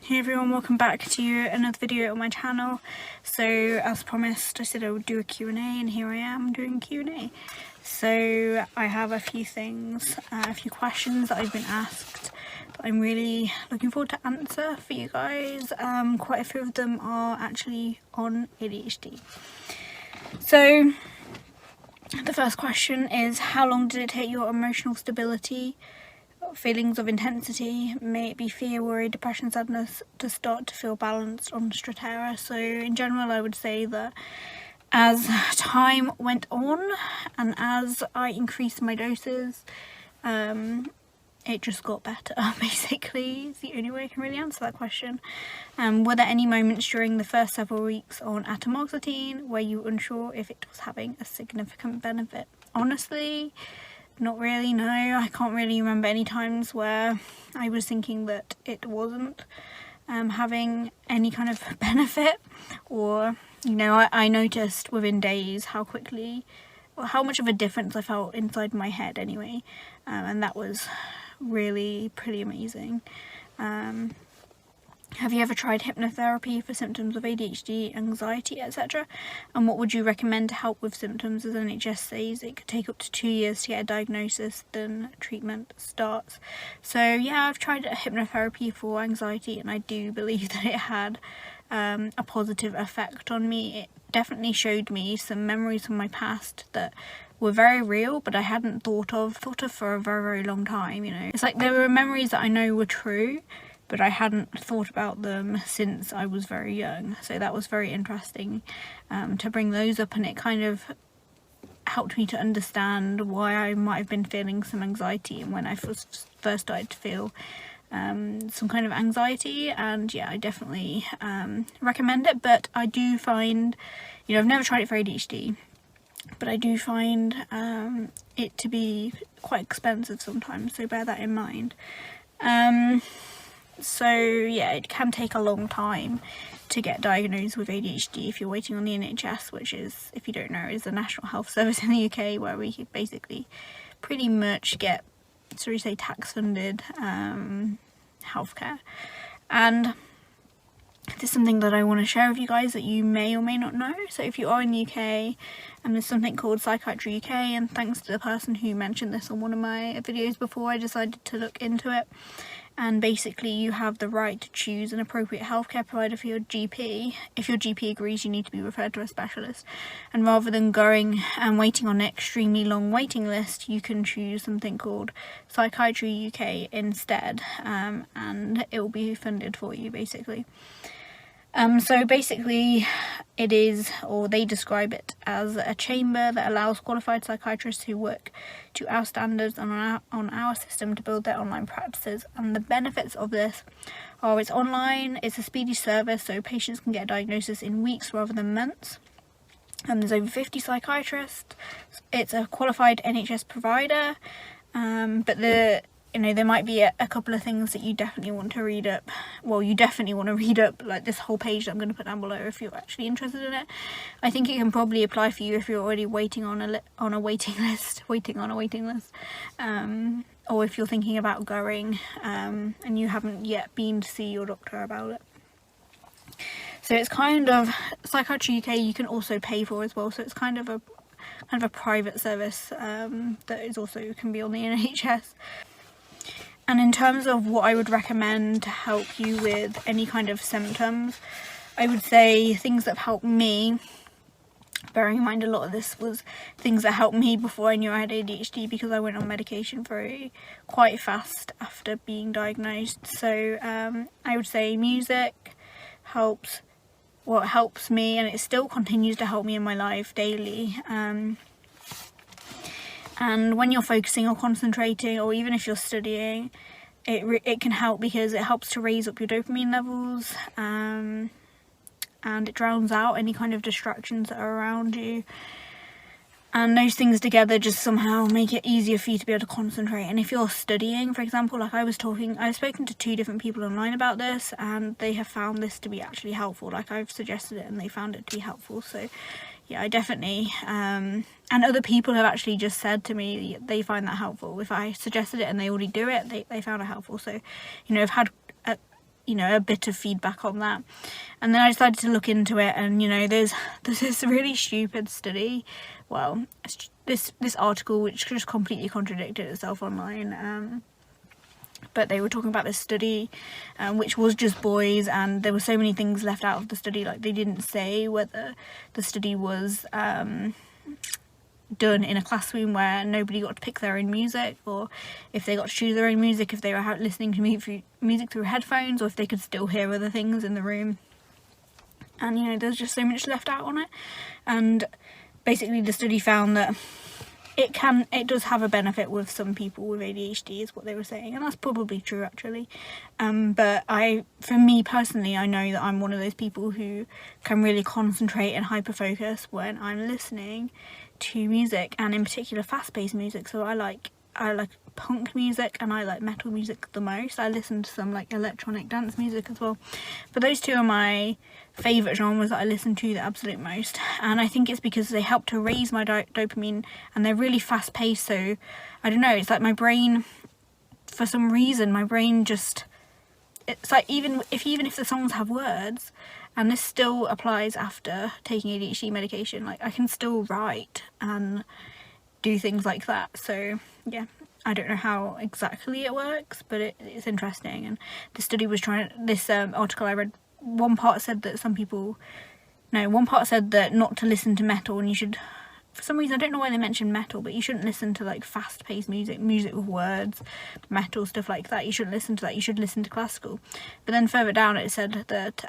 Hey everyone, welcome back to another video on my channel. So as promised, I said I would do a Q&A, and here I am doing Q&A. So I have a few things, a few questions that I've been asked that I'm really looking forward to answer for you guys. Quite a few of them are actually on ADHD. So the first question is, how long did it take your emotional stability, feelings of intensity, may it be fear, worry, depression, sadness, to start to feel balanced on Strattera? So in general, I would say that as time went on and as I increased my doses, it just got better, basically. It's the only way I can really answer that question. Were there any moments during the first several weeks on atomoxetine where you were unsure if it was having a significant benefit? Honestly, not really, no. I can't really remember any times where I was thinking that it wasn't having any kind of benefit, or, you know, I noticed within days how quickly, or how much of a difference I felt inside my head anyway, and that was really pretty amazing. Have you ever tried hypnotherapy for symptoms of ADHD, anxiety, etc.? And what would you recommend to help with symptoms, as NHS says it could take up to 2 years to get a diagnosis, then treatment starts? So yeah, I've tried hypnotherapy for anxiety, and I do believe that it had a positive effect on me. It definitely showed me some memories from my past that were very real, but I hadn't thought of for a very, very long time, you know. It's like there were memories that I know were true, but I hadn't thought about them since I was very young. So that was very interesting to bring those up, and it kind of helped me to understand why I might have been feeling some anxiety and when I first started to feel some kind of anxiety. And yeah, I definitely recommend it, but I do find, you know, I've never tried it for ADHD, but I do find it to be quite expensive sometimes, so bear that in mind. So yeah, it can take a long time to get diagnosed with ADHD if you're waiting on the NHS, which is, if you don't know, is the National Health Service in the UK, where we basically pretty much get, so we say, tax funded healthcare. And this is something that I want to share with you guys that you may or may not know. So if you are in the UK, and there's something called Psychiatry UK, and thanks to the person who mentioned this on one of my videos before, I decided to look into it. And basically you have the right to choose an appropriate healthcare provider for your GP. If your GP agrees, you need to be referred to a specialist. And rather than going and waiting on an extremely long waiting list, you can choose something called Psychiatry UK instead, and it will be funded for you, basically. So basically it is, or they describe it as, a chamber that allows qualified psychiatrists who work to our standards and on our system to build their online practices. And the benefits of this are, it's online, it's a speedy service, so patients can get a diagnosis in weeks rather than months. And there's over 50 psychiatrists. It's a qualified NHS provider, but there might be a couple of things that you definitely want to read up. Well, you definitely want to read up, like this whole page that I'm going to put down below, if you're actually interested in it. I think it can probably apply for you if you're already waiting on a waiting list, or if you're thinking about going and you haven't yet been to see your doctor about it. So it's kind of, Psychiatry UK you can also pay for as well, so it's kind of a private service that is also can be on the NHS. And in terms of what I would recommend to help you with any kind of symptoms, I would say things that have helped me, bearing in mind a lot of this was things that helped me before I knew I had ADHD, because I went on medication quite fast after being diagnosed. So I would say music helps me, and it still continues to help me in my life daily. And when you're focusing or concentrating, or even if you're studying, it can help, because it helps to raise up your dopamine levels, and it drowns out any kind of distractions that are around you. And those things together just somehow make it easier for you to be able to concentrate. And if you're studying, for example, like I've spoken to 2 different people online about this, and they have found this to be actually helpful. Like, I've suggested it and they found it to be helpful. So yeah, I definitely, and other people have actually just said to me they find that helpful. If I suggested it and they already do it, they found it helpful. So, you know, I've had you know, a bit of feedback on that. And then I decided to look into it, and, you know, there's this really stupid study, well, this article which just completely contradicted itself online, but they were talking about this study, which was just boys, and there were so many things left out of the study. Like, they didn't say whether the study was done in a classroom where nobody got to pick their own music, or if they got to choose their own music, if they were out listening to music through headphones, or if they could still hear other things in the room. And, you know, there's just so much left out on it. And basically the study found that it does have a benefit with some people with ADHD, is what they were saying, and that's probably true, actually. But for me personally, I know that I'm one of those people who can really concentrate and hyper-focus when I'm listening to music, and in particular fast-paced music. So I like punk music, and I like metal music the most. I listen to some like electronic dance music as well, but those two are my favourite genres that I listen to the absolute most. And I think it's because they help to raise my dopamine, and they're really fast-paced. So I don't know, it's like my brain, for some reason, my brain just, it's like even if the songs have words, and this still applies after taking ADHD medication, like I can still write and do things like that. So yeah, I don't know how exactly it works, but it's interesting. And the study was this article I read, one part said that not to listen to metal, and you should, for some reason, I don't know why they mentioned metal, but you shouldn't listen to like fast-paced music with words, metal, stuff like that. You shouldn't listen to that, you should listen to classical. But then further down it said that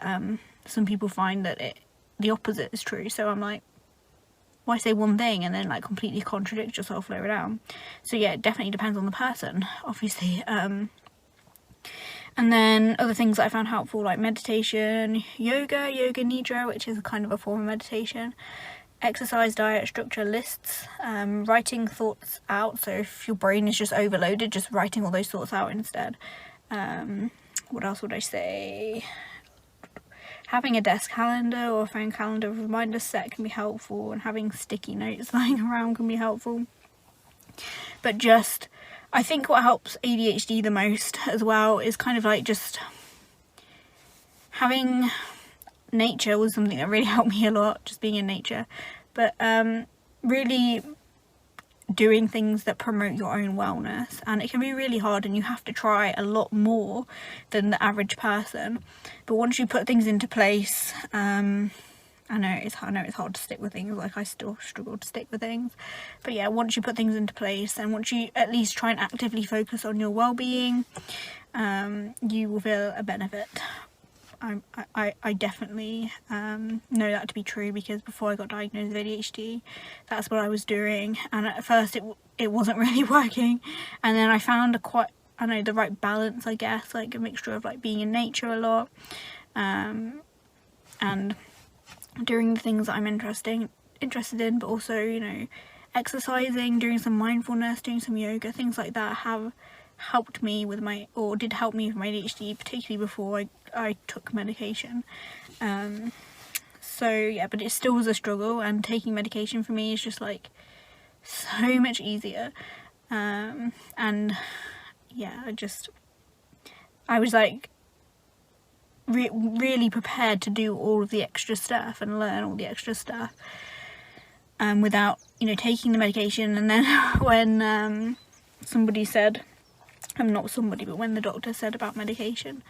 some people find that the opposite is true. So I'm like, why say one thing and then like completely contradict yourself lower down? So yeah, it definitely depends on the person, obviously. And then other things that I found helpful, like meditation, yoga nidra, which is a kind of a form of meditation, exercise, diet, structure, lists, writing thoughts out. So if your brain is just overloaded, just writing all those thoughts out instead. What else would I say? Having a desk calendar or a phone calendar reminder set can be helpful, and having sticky notes lying around can be helpful. But just, I think what helps ADHD the most as well is kind of like just having nature was something that really helped me a lot, just being in nature. But really doing things that promote your own wellness, and it can be really hard, and you have to try a lot more than the average person. But once you put things into place, I know it's hard to stick with things, like I still struggle to stick with things, but yeah, once you put things into place, and once you at least try and actively focus on your well-being, you will feel a benefit. I definitely know that to be true, because before I got diagnosed with ADHD, that's what I was doing, and at first it wasn't really working, and then I found the right balance, I guess, like a mixture of like being in nature a lot, and doing the things that I'm interested in, but also, you know, exercising, doing some mindfulness, doing some yoga, things like that have helped me with did help me with my ADHD, particularly before I took medication. So yeah, but it still was a struggle, and taking medication for me is just like so much easier. And yeah, I was like really prepared to do all of the extra stuff and learn all the extra stuff without, you know, taking the medication. And then when somebody said, when the doctor said about medication,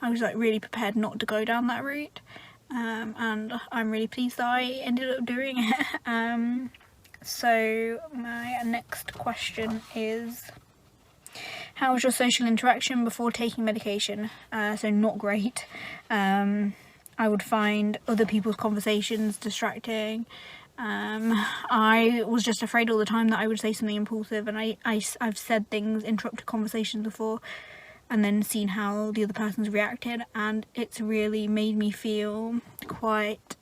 I was like really prepared not to go down that route, and I'm really pleased that I ended up doing it. So my next question is, how was your social interaction before taking medication? So not great. I would find other people's conversations distracting. I was just afraid all the time that I would say something impulsive, and I've said things, interrupted conversations before, and then seen how the other person's reacted, and it's really made me feel quite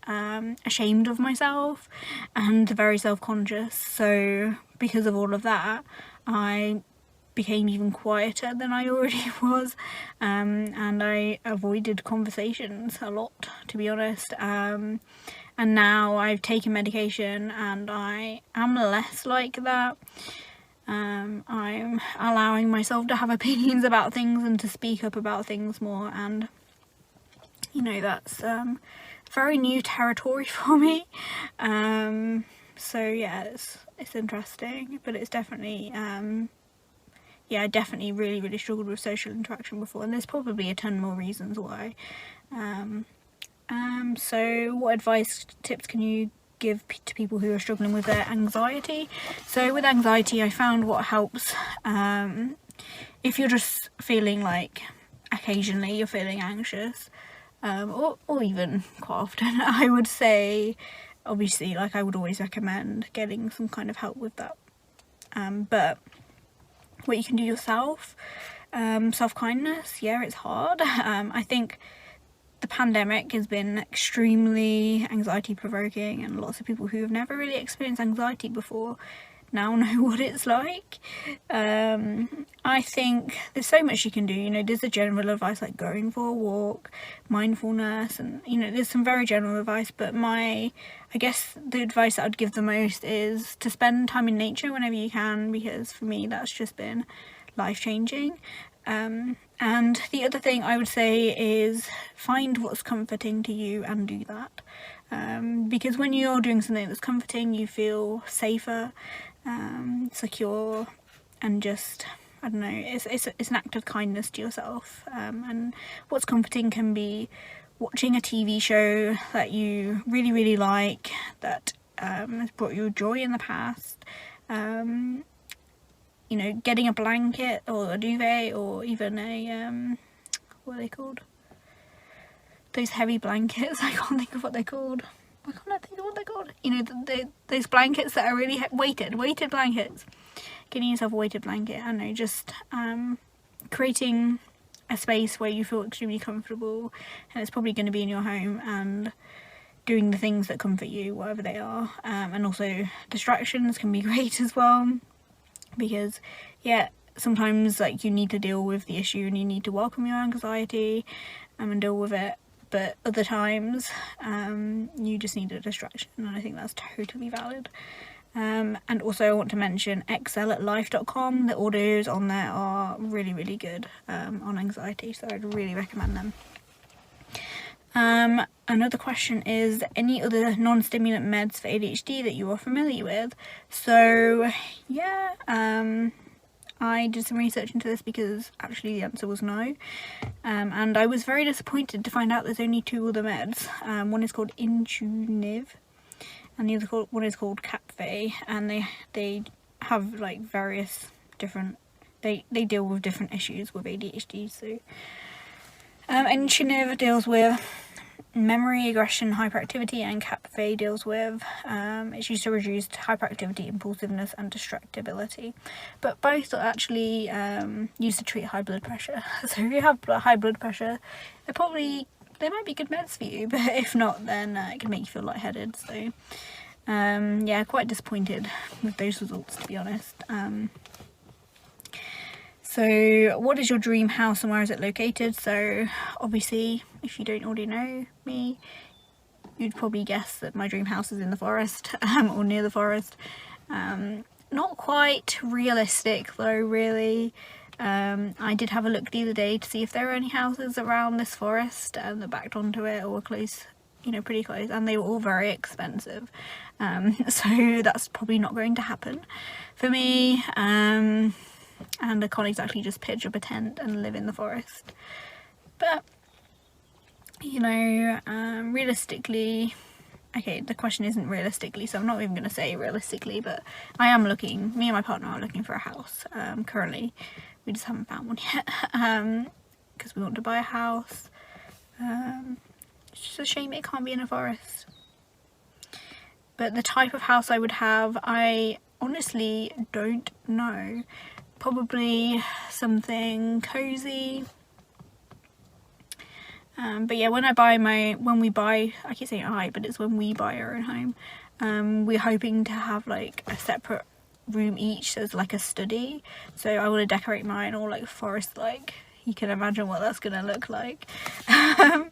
ashamed of myself and very self-conscious. So because of all of that, I became even quieter than I already was, and I avoided conversations a lot, to be honest. And now I've taken medication and I am less like that. I'm allowing myself to have opinions about things and to speak up about things more, and you know, that's very new territory for me. So yeah, it's interesting, but it's definitely yeah, I definitely really struggled with social interaction before, and there's probably a ton more reasons why. So what advice, tips can you give to people who are struggling with their anxiety? So with anxiety, I found what helps, if you're just feeling like occasionally you're feeling anxious, or even quite often, I would say, obviously, like, I would always recommend getting some kind of help with that. But what you can do yourself, self-kindness, yeah, it's hard. I think the pandemic has been extremely anxiety provoking, and lots of people who have never really experienced anxiety before now know what it's like. I think there's so much you can do, you know, there's a general advice like going for a walk, mindfulness, and, you know, there's some very general advice, but I guess the advice that I'd give the most is to spend time in nature whenever you can, because for me that's just been life-changing. And the other thing I would say is find what's comforting to you and do that. Because when you're doing something that's comforting, you feel safer, secure, and just, I don't know, it's an act of kindness to yourself. And what's comforting can be watching a TV show that you really like, that has brought you joy in the past. You know, getting a blanket or a duvet, or even a what are they called? Those heavy blankets. I can't think of what they're called. Why can't I think of what they're called? You know, those blankets that are really weighted blankets. Getting yourself a weighted blanket. I don't know, just creating a space where you feel extremely comfortable, and it's probably going to be in your home, and doing the things that comfort you, whatever they are. And also distractions can be great as well, because yeah, sometimes like you need to deal with the issue and you need to welcome your anxiety and deal with it, but other times you just need a distraction, and I think that's totally valid. And also I want to mention excel@life.com. the audios on there are really good on anxiety, so I'd really recommend them. Another question is, any other non-stimulant meds for ADHD that you are familiar with? So yeah, I did some research into this because actually the answer was no, and I was very disappointed to find out there's only two other meds. One is called Intuniv, and the other one is called Capve, and they have like various different, they deal with different issues with ADHD. So Intuniv deals with memory, aggression, hyperactivity, and Capve deals with, it's used to reduce hyperactivity, impulsiveness, and distractibility. But both are actually used to treat high blood pressure. So if you have high blood pressure, they might be good meds for you, but if not, then it can make you feel lightheaded. So yeah, quite disappointed with those results, to be honest. So what is your dream house and where is it located? So obviously, if you don't already know me, you'd probably guess that my dream house is in the forest, or near the forest. Not quite realistic though, really. I did have a look the other day to see if there were any houses around this forest that backed onto it or were close, you know, pretty close, and they were all very expensive. So that's probably not going to happen for me. And I can't exactly just pitch up a tent and live in the forest. But, you know, realistically, okay, the question isn't realistically, so I'm not even going to say realistically, but me and my partner are looking for a house. Currently, we just haven't found one yet, because we want to buy a house. It's just a shame it can't be in a forest. But the type of house I would have, I honestly don't know. Probably something cozy. But yeah, when we buy our own home, we're hoping to have like a separate room each as like a study. So I want to decorate mine all like forest like. You can imagine what that's gonna look like. But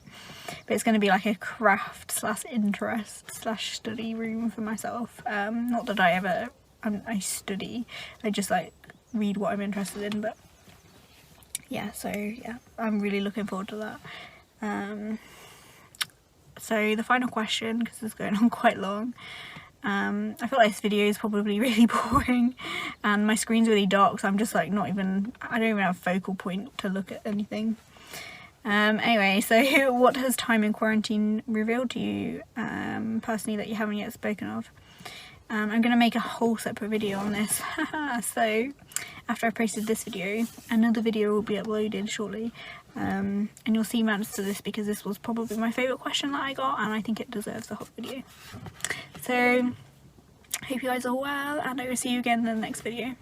it's gonna be like a craft / interest / study room for myself. Not that I study, I just like read what I'm interested in, but yeah, so yeah, I'm really looking forward to that. So the final question, because this is going on quite long, I feel like this video is probably really boring and my screen's really dark, so I'm just like I don't even have a focal point to look at anything. Anyway, so what has time in quarantine revealed to you personally that you haven't yet spoken of? I'm going to make a whole separate video on this. So after I've posted this video, another video will be uploaded shortly, and you'll see my answer to this, because this was probably my favourite question that I got and I think it deserves a whole video. So hope you guys are well, and I will see you again in the next video.